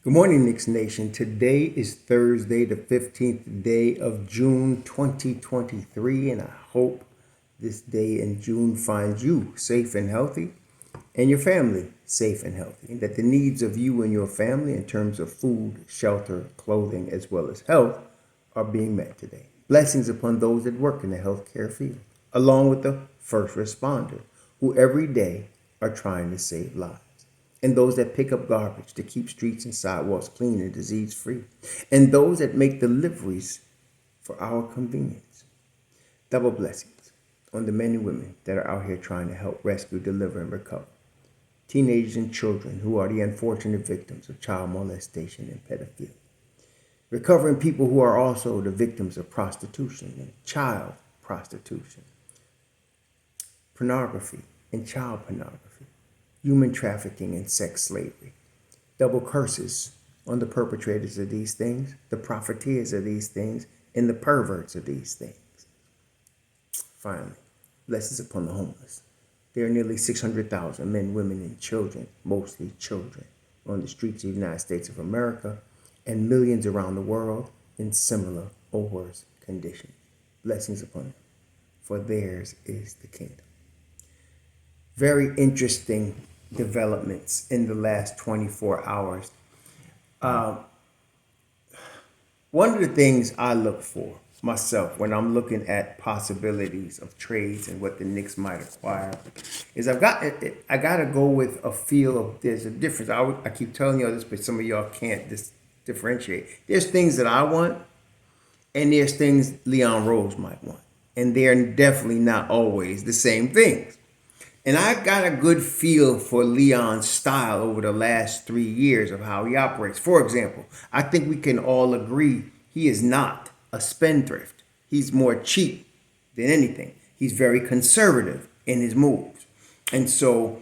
Good morning, Knicks Nation. Today is Thursday, the 15th day of June 2023, and I hope this day in June finds you safe and healthy and your family safe and healthy, and that the needs of you and your family in terms of food, shelter, clothing, as well as health are being met today. Blessings upon those that work in the healthcare field, along with the first responder who every day are trying to save lives, and those that pick up garbage to keep streets and sidewalks clean and disease free, and those that make deliveries for our convenience. Double blessings on the men and women that are out here trying to help rescue, deliver, and recover teenagers and children who are the unfortunate victims of child molestation and pedophilia. Recovering people who are also the victims of prostitution and child prostitution, pornography and child pornography, human trafficking and sex slavery. Double curses on the perpetrators of these things, the profiteers of these things, and the perverts of these things. Finally, blessings upon the homeless. There are nearly 600,000 men, women, and children, mostly children, on the streets of the United States of America, and millions around the world in similar or worse conditions. Blessings upon them, for theirs is the kingdom. Very interesting developments in the last 24 hours. One of the things I look for myself when I'm looking at possibilities of trades and what the Knicks might acquire is I got to go with a feel of there's a difference. I keep telling y'all this, but some of y'all can't differentiate. There's things that I want, and there's things Leon Rose might want, and they're definitely not always the same things. And I got a good feel for Leon's style over the last 3 years of how he operates. For example, I think we can all agree he is not a spendthrift. He's more cheap than anything. He's very conservative in his moves. And so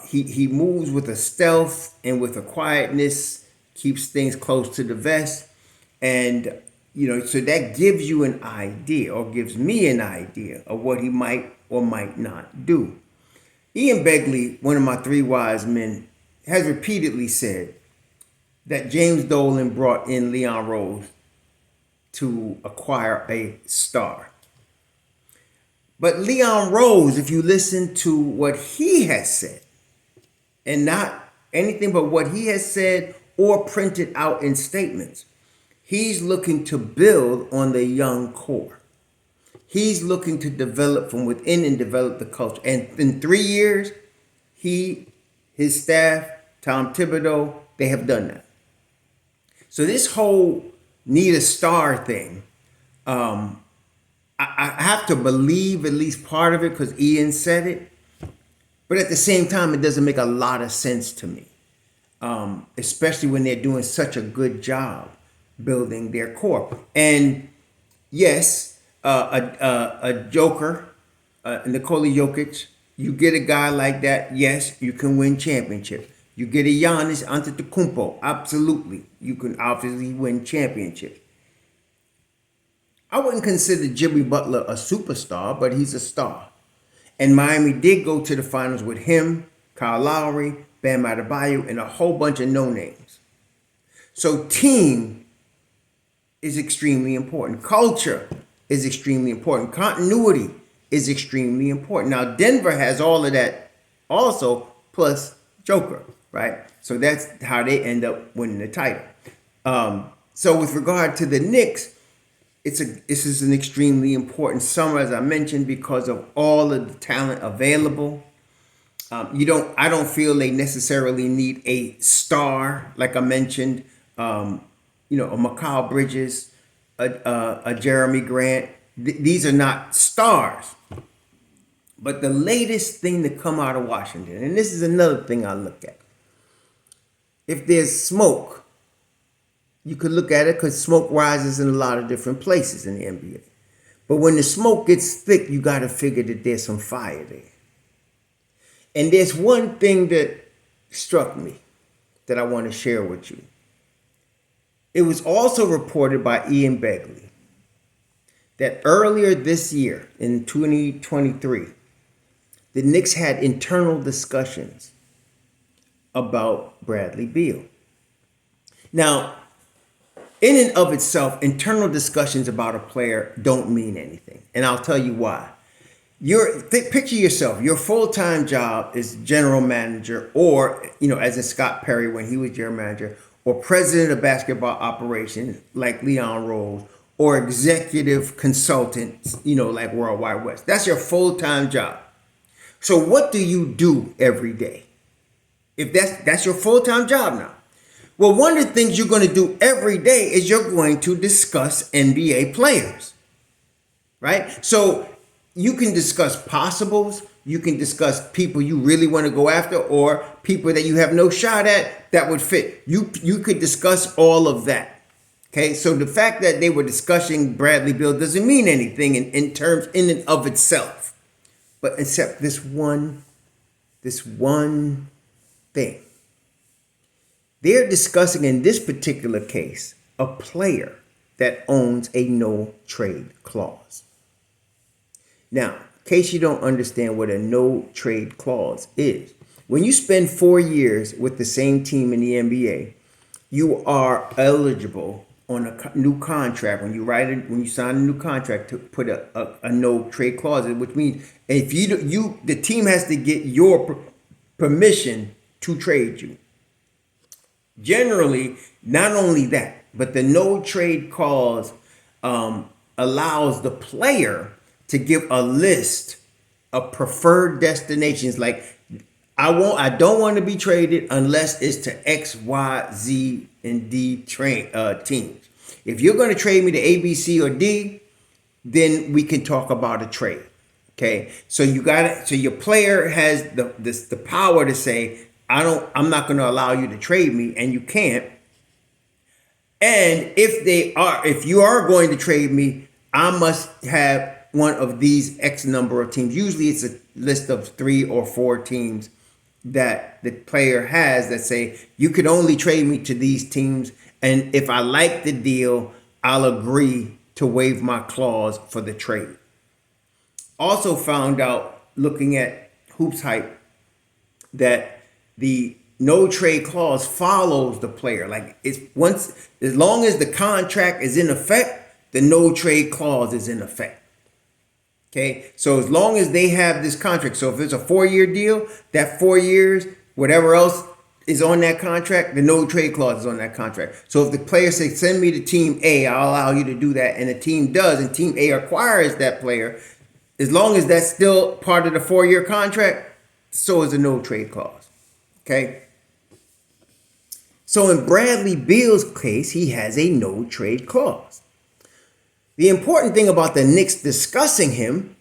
he moves with a stealth and with a quietness, keeps things close to the vest. And, so that gives you an idea, or gives me an idea of what he might or might not do. Ian Begley, one of my three wise men, has repeatedly said that James Dolan brought in Leon Rose to acquire a star. But Leon Rose, if you listen to what he has said, and not anything but what he has said or printed out in statements, he's looking to build on the young core. He's looking to develop from within and develop the culture. And in 3 years, his staff, Tom Thibodeau, they have done that. So this whole need a star thing, I have to believe at least part of it because Ian said it. But at the same time, it doesn't make a lot of sense to me, especially when they're doing such a good job building their core. And yes, a Joker, Nikola Jokic, you get a guy like that, yes, you can win championship. You get a Giannis Antetokounmpo, absolutely, you can obviously win championship. I wouldn't consider Jimmy Butler a superstar, but he's a star. And Miami did go to the finals with him, Kyle Lowry, Bam Adebayo, and a whole bunch of no-names. So team is extremely important. Culture is extremely important. Continuity is extremely important. Now, Denver has all of that also, plus Joker, right? So that's how they end up winning the title. So with regard to the Knicks, this is an extremely important summer, as I mentioned, because of all of the talent available. I don't feel they necessarily need a star, like I mentioned, a Mikal Bridges, a Jeremy Grant. These are not stars. But the latest thing to come out of Washington, and this is another thing I look at. If there's smoke, you could look at it because smoke rises in a lot of different places in the NBA. But when the smoke gets thick, you got to figure that there's some fire there. And there's one thing that struck me that I want to share with you. It was also reported by Ian Begley that earlier this year, in 2023, the Knicks had internal discussions about Bradley Beal. Now, in and of itself, internal discussions about a player don't mean anything. And I'll tell you why. Picture yourself, your full-time job is general manager, or, as in Scott Perry when he was general manager, or president of basketball operations like Leon Rose, or executive consultant, like Worldwide West. That's your full-time job. So what do you do every day? If that's your full-time job now. Well, one of the things you're going to do every day is you're going to discuss NBA players, right? So you can discuss possibles, you can discuss people you really want to go after, or people that you have no shot at that would fit. You could discuss all of that. Okay, so the fact that they were discussing Bradley Beal doesn't mean anything in terms in and of itself. But except this one thing. They're discussing in this particular case a player that owns a no trade clause. Now, in case you don't understand what a no trade clause is, when you spend 4 years with the same team in the NBA, you are eligible on a new contract when you sign a new contract to put a no trade clause in, which means if the team has to get your permission to trade you. Generally, not only that, but the no trade clause allows the player to give a list of preferred destinations. Like, I don't want to be traded unless it's to X, Y, Z, and D teams. If you're going to trade me to A, B, C, or D, then we can talk about a trade. Okay, so your player has the power to say, I'm not going to allow you to trade me, and you can't. And if you are going to trade me, I must have one of these X number of teams. Usually it's a list of 3 or 4 teams that the player has that say, you could only trade me to these teams. And if I like the deal, I'll agree to waive my clause for the trade. Also found out, looking at Hoops Hype, that the no trade clause follows the player. Like, as long as the contract is in effect, the no trade clause is in effect. Okay, so as long as they have this contract, so if it's a 4-year deal, that 4 years, whatever else is on that contract, the no trade clause is on that contract. So if the player says, send me to team A, I'll allow you to do that, and the team does, and team A acquires that player, as long as that's still part of the 4-year contract, so is a no trade clause. Okay. So in Bradley Beal's case, he has a no trade clause. The important thing about the Knicks discussing him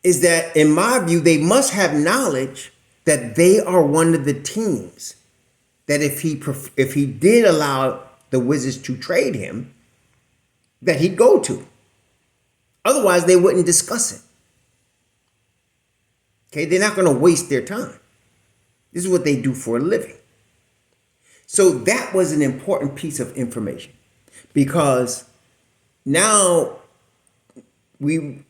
is that, in my view, they must have knowledge that they are one of the teams that if he did allow the Wizards to trade him, that he'd go to. Otherwise, they wouldn't discuss it. Okay, they're not going to waste their time. This is what they do for a living. So that was an important piece of information, because now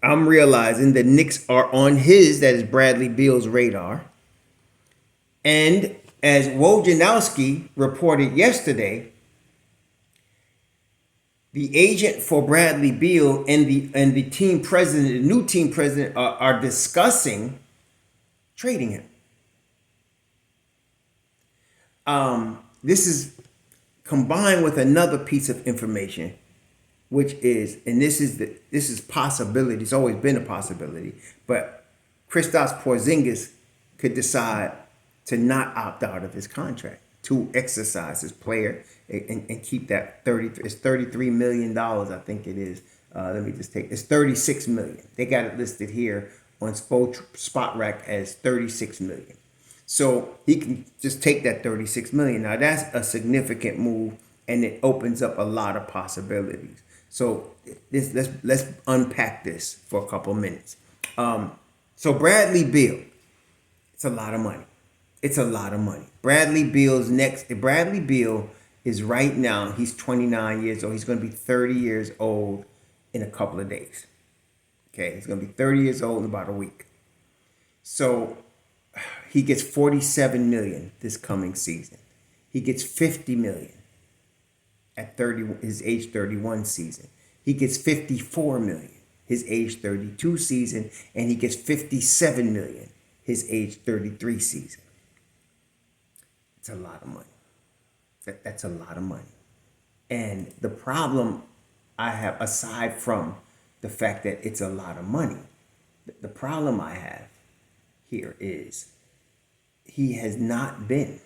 I'm realizing the Knicks are on that is Bradley Beal's radar. And as Wojnarowski reported yesterday, the agent for Bradley Beal and the team president, the new team president, are discussing trading him. This is combined with another piece of information, which is, and this is possibility. It's always been a possibility, but Kristaps Porzingis could decide to not opt out of his contract, to exercise his player and keep that it's $33 million, I think it is. It's $36 million. They got it listed here on SpotRack as $36 million. So he can just take that $36 million. Now that's a significant move, and it opens up a lot of possibilities. So let's unpack this for a couple minutes. So Bradley Beal, it's a lot of money. It's a lot of money. Bradley Beal is right now, he's 29 years old. He's going to be 30 years old in a couple of days. Okay, he's going to be 30 years old in about a week. So he gets $47 million this coming season. He gets $50 million at 30, his age 31 season. He gets 54 million his age 32 season, and he gets 57 million his age 33 season. It's a lot of money. That's a lot of money. And the problem I have, aside from the fact that it's a lot of money, the problem I have here is he has not been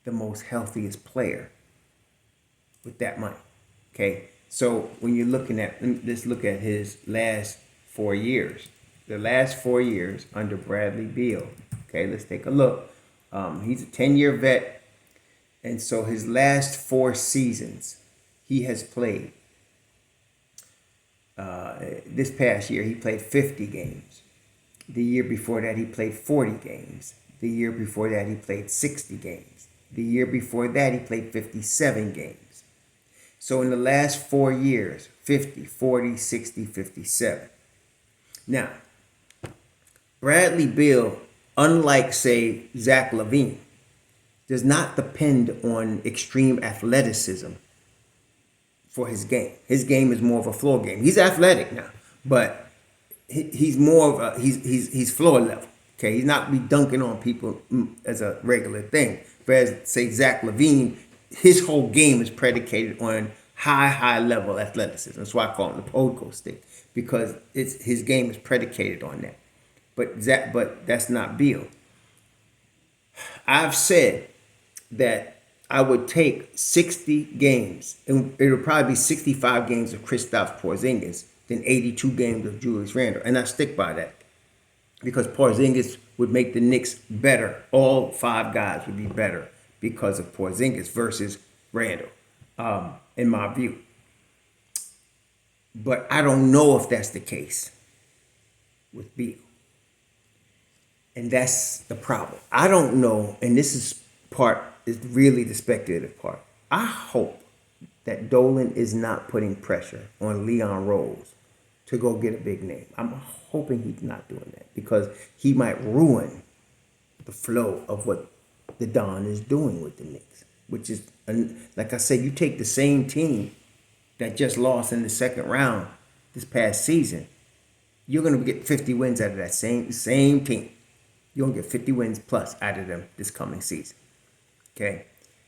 the most healthiest player with that money. Okay, so when you're looking at, let's look at his last 4 years. The last 4 years under Bradley Beal. Okay, let's take a look. He's a 10-year vet, and so his last 4 seasons he has played. This past year he played 50 games. The year before that he played 40 games. The year before that he played 60 games. The year before that he played 57 games. So in the last 4 years, 50, 40, 60, 57. Now, Bradley Beal, unlike, say, Zach LaVine, does not depend on extreme athleticism for his game. His game is more of a floor game. He's athletic now, but he's more of a, he's floor level. Okay, he's not be dunking on people as a regular thing. Whereas, say, Zach LaVine, his whole game is predicated on high level athleticism. That's why I call him the pogo stick, because his game is predicated on that. But that's not Beal. I've said that I would take 60 games, and it'll probably be 65 games of Kristaps Porzingis than 82 games of Julius Randle, and I stick by that because Porzingis would make the Knicks better. All 5 guys would be better because of Porzingis versus Randle, in my view. But I don't know if that's the case with Beal. And that's the problem. I don't know, and this is really the speculative part. I hope that Dolan is not putting pressure on Leon Rose to go get a big name. I'm hoping he's not doing that, because he might ruin the flow of what the Don is doing with the Knicks, which is, like I said, you take the same team that just lost in the second round this past season, you're going to get 50 wins out of that same team. You're going to get 50 wins plus out of them this coming season. Okay?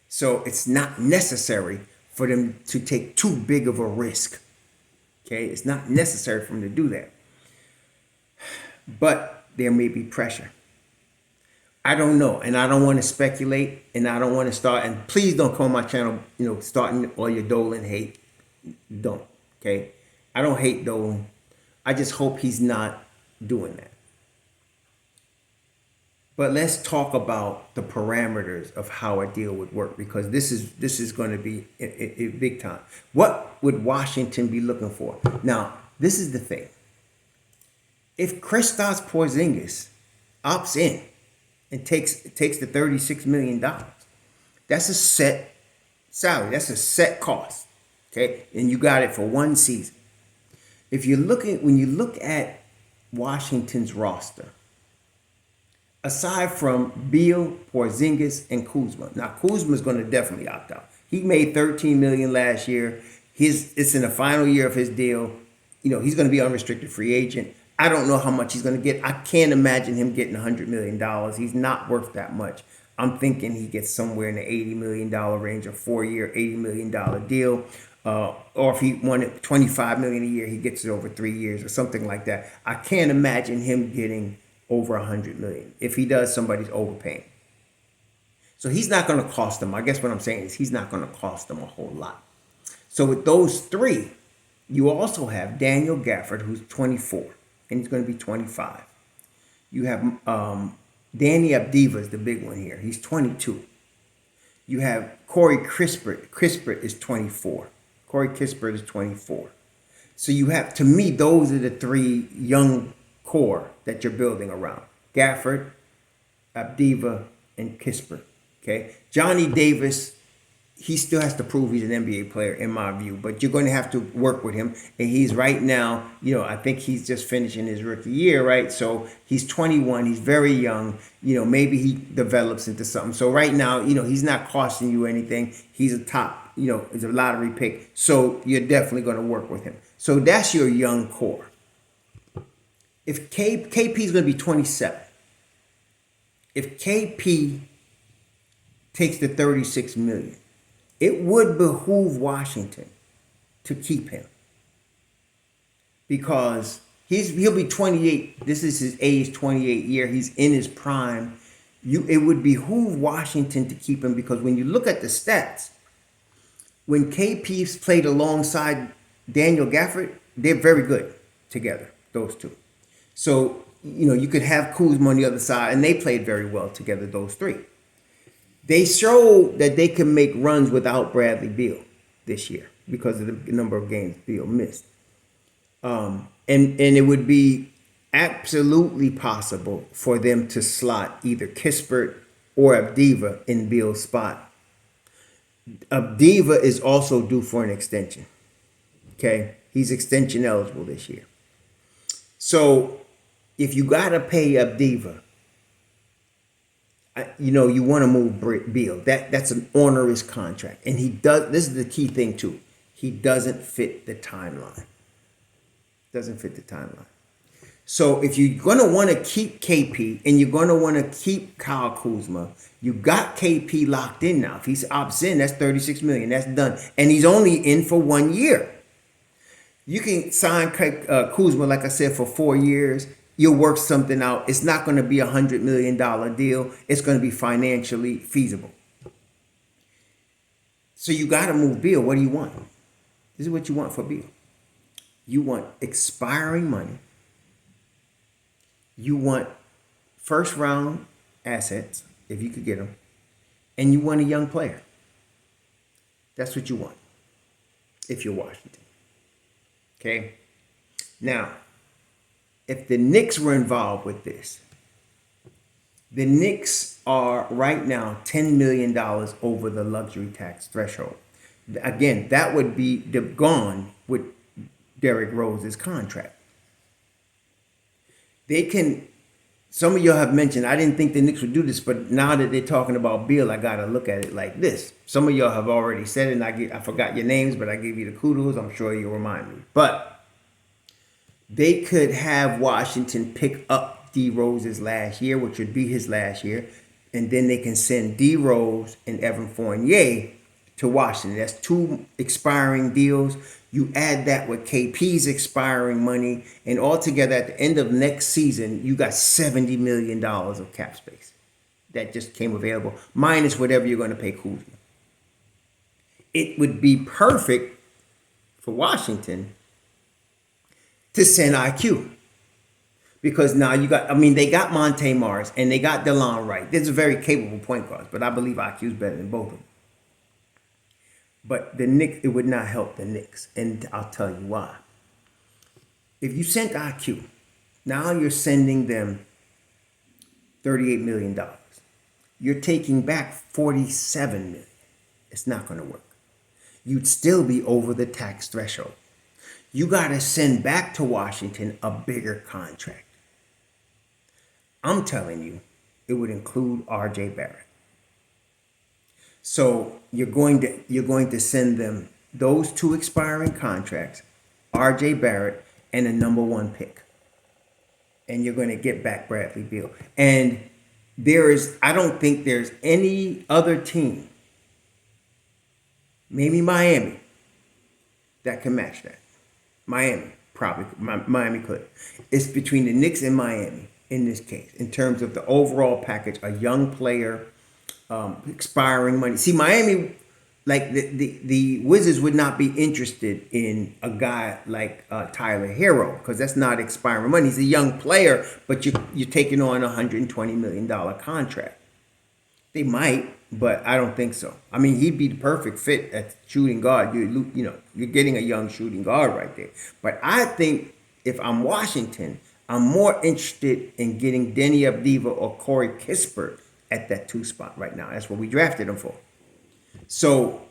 So it's not necessary for them to take too big of a risk. Okay? It's not necessary for them to do that. But there may be pressure. I don't know, and I don't want to speculate, and I don't want to start, and please don't call my channel, starting all your Dolan hate. Don't, okay? I don't hate Dolan. I just hope he's not doing that. But let's talk about the parameters of how a deal would work, because this is going to be a big time. What would Washington be looking for? Now, this is the thing. If Kristaps Porzingis opts in and takes the $36 million, that's a set salary. That's a set cost. Okay, and you got it for 1 season. When you look at Washington's roster, aside from Beal, Porzingis, and Kuzma. Now, Kuzma's going to definitely opt out. He made $13 million last year. It's in the final year of his deal. He's going to be an unrestricted free agent. I don't know how much he's going to get. I can't imagine him getting $100 million. He's not worth that much. I'm thinking he gets somewhere in the $80 million range, a 4-year, $80 million deal. Or if he wanted $25 million a year, he gets it over 3 years or something like that. I can't imagine him getting over $100 million. If he does, somebody's overpaying. So he's not going to cost them. I guess what I'm saying is he's not going to cost them a whole lot. So with those 3, you also have Daniel Gafford, who's 24, and he's going to be 25. You have Danny Avdija is the big one here. He's 22. You have Corey Kispert. Kispert is 24. Corey Kispert is 24. So you have, to me, those are the 3 young core that you're building around: Gafford, Avdija, and Kispert. Okay, Johnny Davis he still has to prove he's an NBA player in my view, but you're going to have to work with him. And he's right now, I think he's just finishing his rookie year, right? So he's 21, he's very young, maybe he develops into something. So right now, he's not costing you anything. He's a top, is a lottery pick. So you're definitely going to work with him. So that's your young core. If KP is going to be 27, if KP takes the 36 million, it would behoove Washington to keep him because he'll be 28. This is his age 28 year. He's in his prime. It would behoove Washington to keep him because when you look at the stats, when KP's played alongside Daniel Gafford, they're very good together, those two. So, you could have Kuzma on the other side, and they played very well together, those three. They showed that they can make runs without Bradley Beal this year because of the number of games Beal missed. And it would be absolutely possible for them to slot either Kispert or Avdiva in Beal's spot. Avdiva is also due for an extension. Okay? He's extension eligible this year. So if you got to pay Avdiva, you want to move Beal. That's an onerous contract. And he does, this is the key thing too. He doesn't fit the timeline. Doesn't fit the timeline. So if you're going to want to keep KP and you're going to want to keep Kyle Kuzma, you got KP locked in now. If he opts in, that's $36 million. That's done. And he's only in for 1 year. You can sign Kuzma, like I said, for 4 years. You'll work something out. It's not going to be $100 million deal. It's going to be financially feasible. So you got to move Beal. What do you want? This is what you want for Beal. You want expiring money. You want first round assets, if you could get them. And you want a young player. That's what you want if you're Washington. Okay? Now, if the Knicks were involved with this, the Knicks are right now $10 million over the luxury tax threshold. Again, that would be gone with Derrick Rose's contract. They can, some of y'all have mentioned, I didn't think the Knicks would do this, but now that they're talking about Beal, I got to look at it like this. Some of y'all have already said it, and I forgot your names, but I gave you the kudos. I'm sure you'll remind me. But they could have Washington pick up D. Rose's last year, which would be his last year, and then they can send D. Rose and Evan Fournier to Washington. That's 2 expiring deals. You add that with KP's expiring money, and altogether at the end of next season, you got $70 million of cap space that just came available, minus whatever you're going to pay Kuzma. It would be perfect for Washington to send IQ. Because now you got, they got Monte Morris and they got DeLon Wright. There's a very capable point guard, but I believe IQ is better than both of them. But the Knicks, it would not help the Knicks. And I'll tell you why. If you sent IQ, now you're sending them $38 million. You're taking back $47 million. It's not going to work. You'd still be over the tax threshold. You got to send back to Washington a bigger contract. I'm telling you, it would include R.J. Barrett. So you're going to send them those 2 expiring contracts, R.J. Barrett, and a number 1 pick. And you're going to get back Bradley Beal. And I don't think there's any other team, maybe Miami, that can match that. Miami, probably. Miami could. It's between the Knicks and Miami in this case, in terms of the overall package, a young player, expiring money. See, Miami, like the Wizards would not be interested in a guy like Tyler Hero because that's not expiring money. He's a young player, but you're taking on a $120 million contract. They might, but I don't think so. He'd be the perfect fit at shooting guard. You're getting a young shooting guard right there. But I think if I'm Washington, I'm more interested in getting Denny Avdiva or Corey Kispert at that 2 spot right now. That's what we drafted him for. So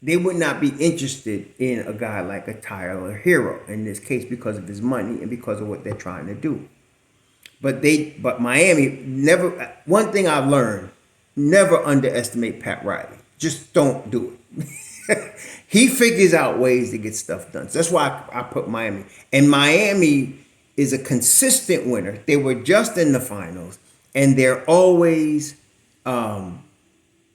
they would not be interested in a guy like a Tyler Hero in this case because of his money and because of what they're trying to do. But Miami never. One thing I've learned: never underestimate Pat Riley. Just don't do it. He figures out ways to get stuff done. So that's why I put Miami. And Miami is a consistent winner. They were just in the finals, and they're always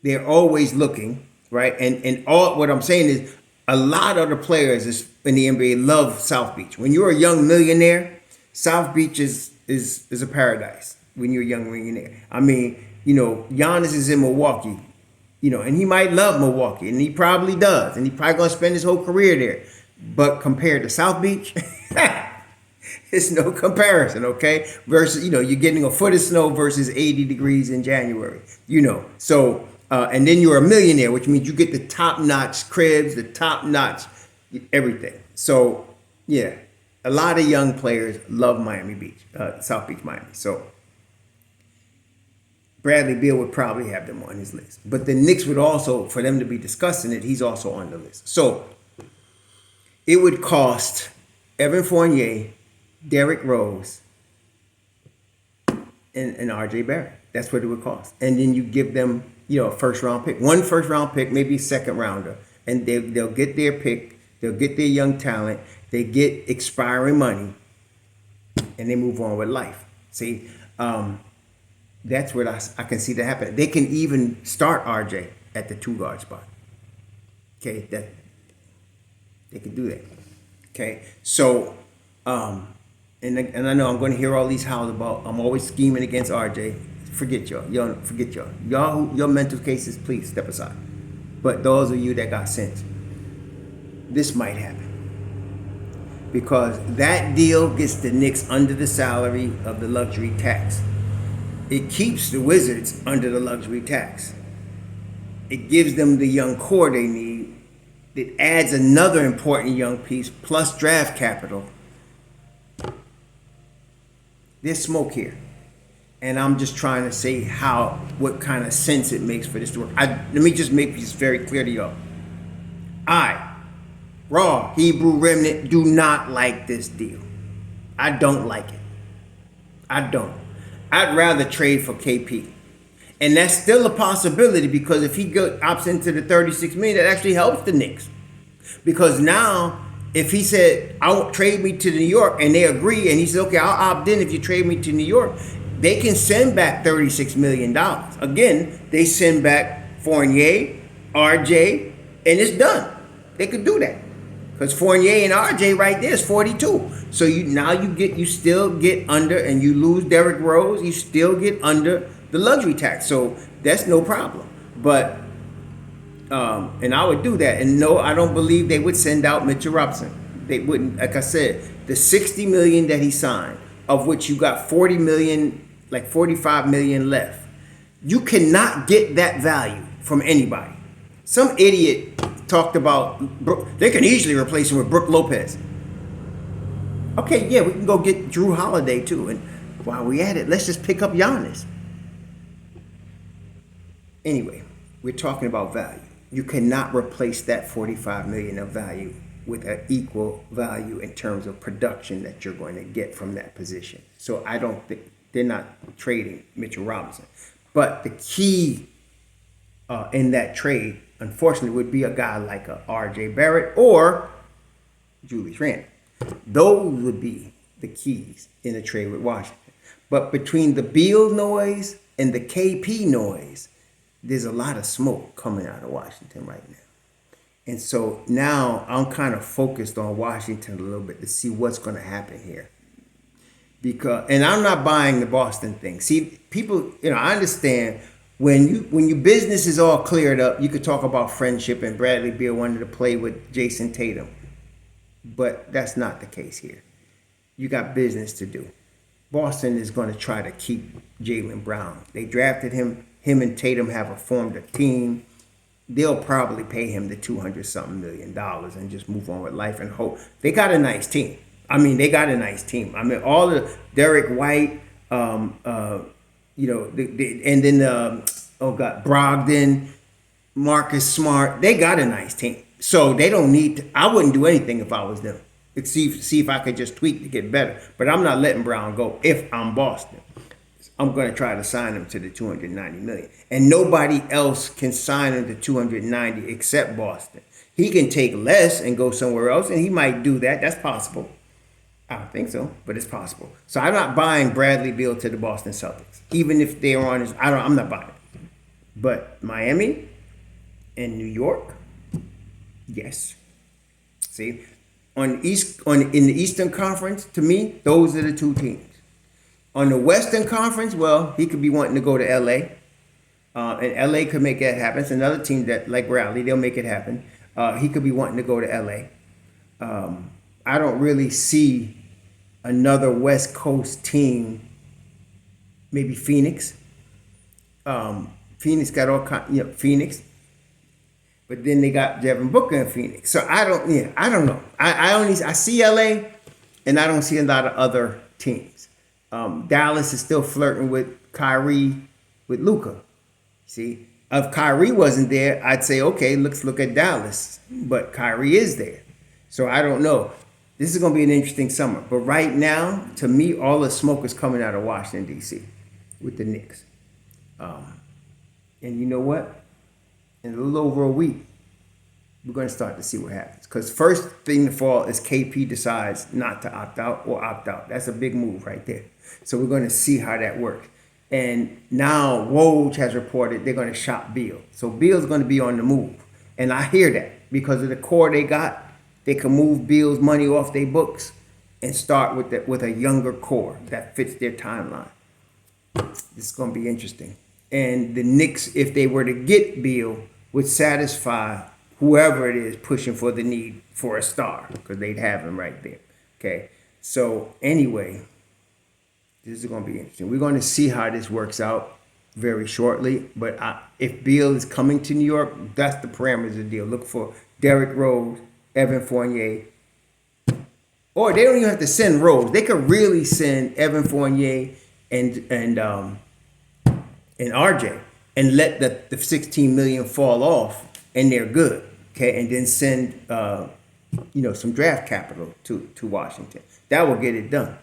looking, right. And all what I'm saying is a lot of the players in the NBA love South Beach. When you're a young millionaire, South Beach is a paradise when you're a young millionaire. I mean, Giannis is in Milwaukee, and he might love Milwaukee, and he probably does, and he's probably gonna spend his whole career there. But compared to South Beach, it's no comparison, okay? Versus, you're getting a foot of snow versus 80 degrees in January, So, and then you're a millionaire, which means you get the top-notch cribs, the top-notch everything. So, yeah, a lot of young players love Miami Beach, South Beach, Miami. So, Bradley Beal would probably have them on his list. But the Knicks would also, for them to be discussing it, he's also on the list. So, it would cost Evan Fournier, Derrick Rose, and R.J. Barrett. That's what it would cost. And then you give them, a first-round pick. One first-round pick, maybe a second-rounder. And they'll get their pick. They'll get their young talent. They get expiring money. And they move on with life. See, that's what I can see that happen. They can even start R.J. at the two-guard spot. Okay, they can do that. Okay, so, and I know I'm going to hear all these howls about I'm always scheming against RJ. Forget y'all. Forget y'all. Your mental cases, please step aside. But those of you that got sense, this might happen. Because that deal gets the Knicks under the salary of the luxury tax. It keeps the Wizards under the luxury tax. It gives them the young core they need. It adds another important young piece plus draft capital. There's smoke here. And I'm just trying to say what kind of sense it makes for this to work. Let me just make this very clear to y'all. I, Raw Hebrew Remnant, do not like this deal. I don't like it. I don't. I'd rather trade for KP. And that's still a possibility because if he opts into the $36 million, that actually helps the Knicks. Because now, if he said, "I won't trade me to New York," and they agree, and he said, "Okay, I'll opt in if you trade me to New York," they can send back $36 million. Again, they send back Fournier, RJ, and it's done. They could do that. Because Fournier and RJ right there is 42. So you still get under, and you lose Derrick Rose, you still get under the luxury tax. So that's no problem. But and I would do that. And no, I don't believe they would send out Mitchell Robinson. They wouldn't. Like I said, the $60 million that he signed, of which you got $40 million, like $45 million left. You cannot get that value from anybody. Some idiot talked about they can easily replace him with Brook Lopez. Okay, yeah, we can go get Drew Holiday too. And while we at it, let's just pick up Giannis. Anyway, we're talking about value. You cannot replace that $45 million of value with an equal value in terms of production that you're going to get from that position. So I don't think they're not trading Mitchell Robinson. But the key in that trade, unfortunately, would be a guy like a R.J. Barrett or Julius Randle. Those would be the keys in a trade with Washington. But between the Beal noise and the KP noise, there's a lot of smoke coming out of Washington right now. And so now I'm kind of focused on Washington a little bit to see what's going to happen here. And I'm not buying the Boston thing. See, people, I understand when your business is all cleared up, you could talk about friendship and Bradley Beal wanted to play with Jason Tatum. But that's not the case here. You got business to do. Boston is going to try to keep Jaylen Brown. They drafted him. Him and Tatum have formed a team. They'll probably pay him the $200-something million and just move on with life and hope. They got a nice team. They got a nice team. All the Derek White, and then Brogdon, Marcus Smart, they got a nice team. So they don't need to, I wouldn't do anything if I was them. See if I could just tweak to get better. But I'm not letting Brown go if I'm Boston. I'm going to try to sign him to the 290 million. And nobody else can sign him to 290 except Boston. He can take less and go somewhere else, and he might do that. That's possible. I don't think so, but it's possible. So I'm not buying Bradley Beal to the Boston Celtics, even if they're on his. I'm not buying it. But Miami and New York, yes. See, in the Eastern Conference, to me, those are the two teams. On the Western Conference, well, he could be wanting to go to LA, and LA could make that happen. It's another team that, like Bradley, they'll make it happen. He could be wanting to go to LA. I don't really see another West Coast team. Maybe Phoenix. Phoenix got all kind, Phoenix. But then they got Devin Booker in Phoenix. So I don't know. I see LA, and I don't see a lot of other teams. Dallas is still flirting with Kyrie, with Luka. See, if Kyrie wasn't there, I'd say, okay, let's look at Dallas. But Kyrie is there. So I don't know. This is going to be an interesting summer. But right now, to me, all the smoke is coming out of Washington, D.C. with the Knicks. And you know what? In a little over a week, we're going to start to see what happens. Because first thing to fall is KP decides not to opt out or opt out. That's a big move right there. So we're going to see how that works. And now Woj has reported they're going to shop Beal. So Beal's going to be on the move. And I hear that because of the core they got. They can move Beal's money off their books and start with a younger core that fits their timeline. This is going to be interesting. And the Knicks, if they were to get Beal, would satisfy whoever it is pushing for the need for a star because they'd have him right there. Okay. So anyway, this is going to be interesting. We're going to see how this works out very shortly. But if Beal is coming to New York, that's the parameters of the deal. Look for Derrick Rose, Evan Fournier. Or they don't even have to send Rose. They could really send Evan Fournier and RJ and let the 16 million fall off, and they're good. Okay, and then send some draft capital to Washington. That will get it done.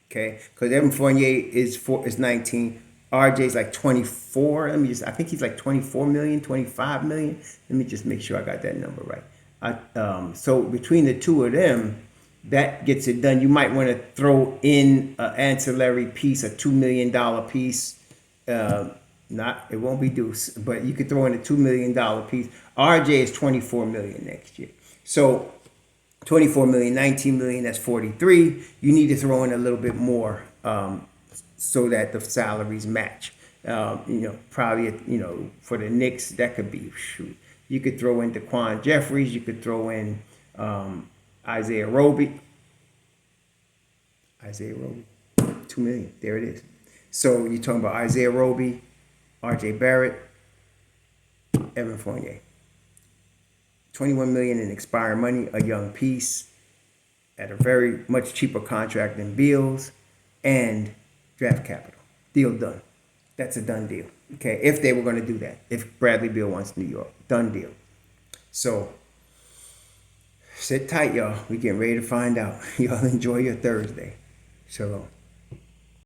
Okay, because Evan Fournier is 19. RJ's like 24. I think he's like 24 million, 25 million. Let me just make sure I got that number right. So between the two of them, that gets it done. You might want to throw in an ancillary piece, a $2 million piece. It won't be Deuce, but you could throw in a $2 million piece. RJ is 24 million next year. So 24 million, 19 million, that's 43. You need to throw in a little bit more so that the salaries match. Probably, for the Knicks, that could be, you could throw in Daquan Jeffries. You could throw in Isaiah Roby. 2 million. There it is. So you're talking about Isaiah Roby, RJ Barrett, Evan Fournier. 21 million in expiring money, a young piece at a very much cheaper contract than Beal's, and draft capital. Deal done. That's a done deal. Okay, if they were going to do that, if Bradley Beal wants New York, done deal. So sit tight, y'all. We getting ready to find out. Y'all enjoy your Thursday. Shalom.